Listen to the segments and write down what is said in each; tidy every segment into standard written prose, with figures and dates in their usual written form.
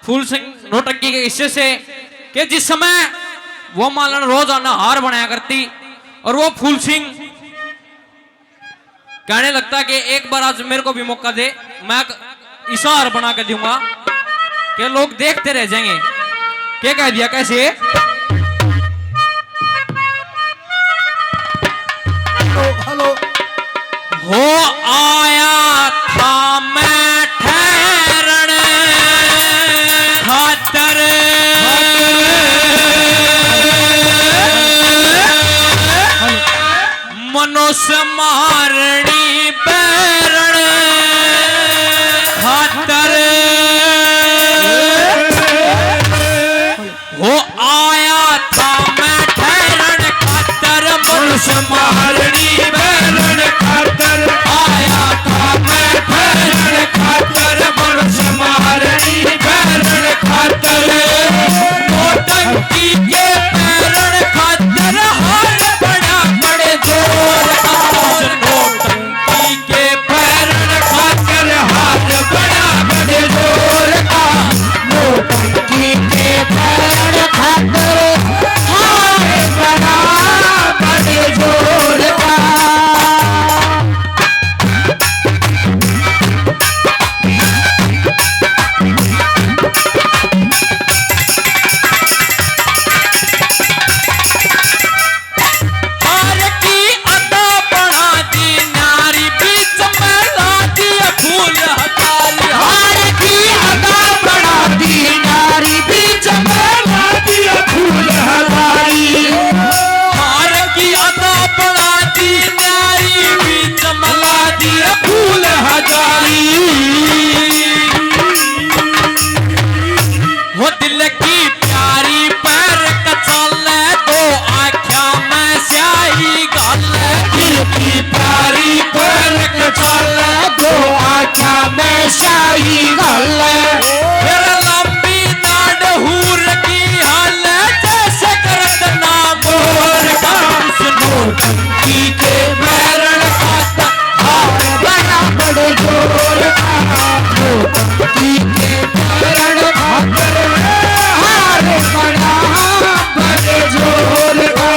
फूल सिंह नौटंकी के हिस्से से कि जिस समय वो मालन रोजाना हार बनाया करती और वो फूल सिंह कहने लगता कि एक बार आज मेरे को भी मौका दे, मैं ऐसा हार बना के दूंगा कि लोग देखते रह जाएंगे। क्या कह दिया कैसे? हेलो हो आया था मैं ठहरण खातर मनुष्य मारणी बैरण खातर हो आया था मैं ठहरण खातर मनुष्य मारणी बैरण खातर आया था मैं ठहरण खातर मनुष्य मारणी बैरण खातर नौटंकी के बैरण खातर हार बड़ा बड़े जोर नौटंकी के बैरण खातर हार बड़ा बड़े जोर का नौटंकी के बैरण खातर हार बड़ा बड़े जोर का। वो दिल की प्यारी पैर कचाल दो आख्या में स्याही गाल दिल की प्यारी पैर कचाल दो आख्या में स्याही गाल फिर लंबी नाड़ हूर की हाल जैसे करत ना मोर का नौटंकी के बैरण खाता हार बड़ा बड़े जोर का नौटंकी के बैरण खातर हार बड़ा बड़े जोर का।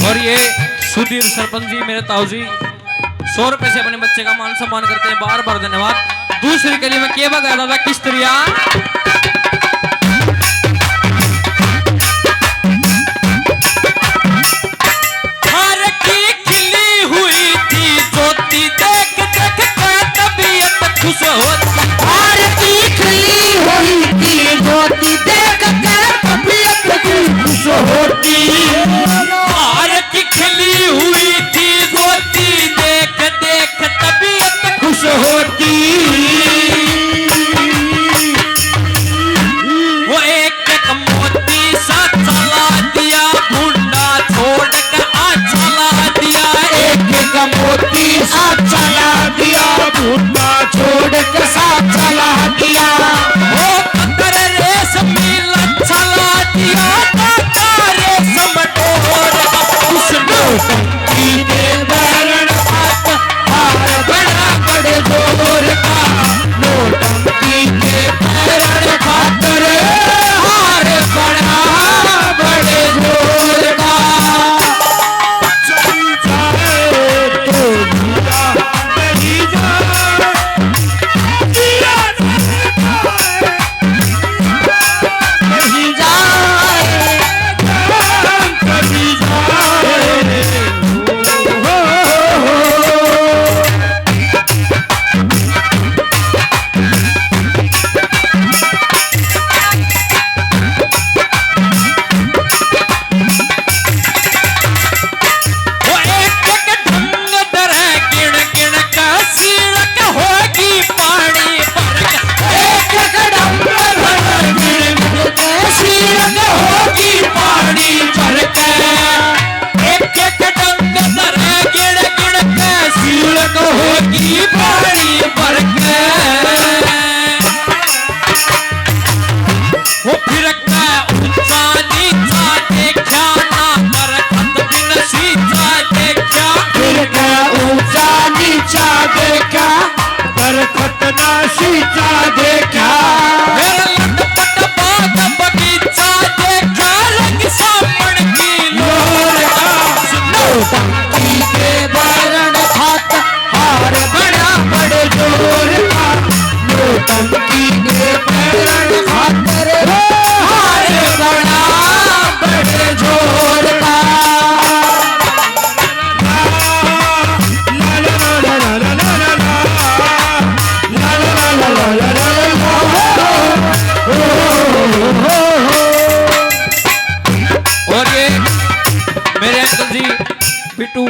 और ये सुधीर सरपंच जी मेरे ताऊ जी 100 रुपए से अपने बच्चे का मान सम्मान करते हैं, बार बार धन्यवाद। दूसरी कली में क्या बता दादा किस तरह खुश होती आरती खिली हुई थी ज्योति देख कर तबीयत खुश होती आरती खिली हुई थी ज्योति देख देख तबीयत खुश होती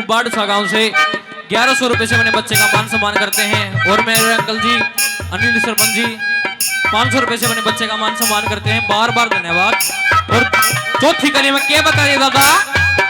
बाड़सा गांव से 1100 रुपए से अपने बच्चे का मान सम्मान करते हैं। और मेरे अंकल जी अनिल सरपंच जी 500 रुपए से अपने बच्चे का मान सम्मान करते हैं। बार बार धन्यवाद। और चौथी कली में क्या बता दिया दादा?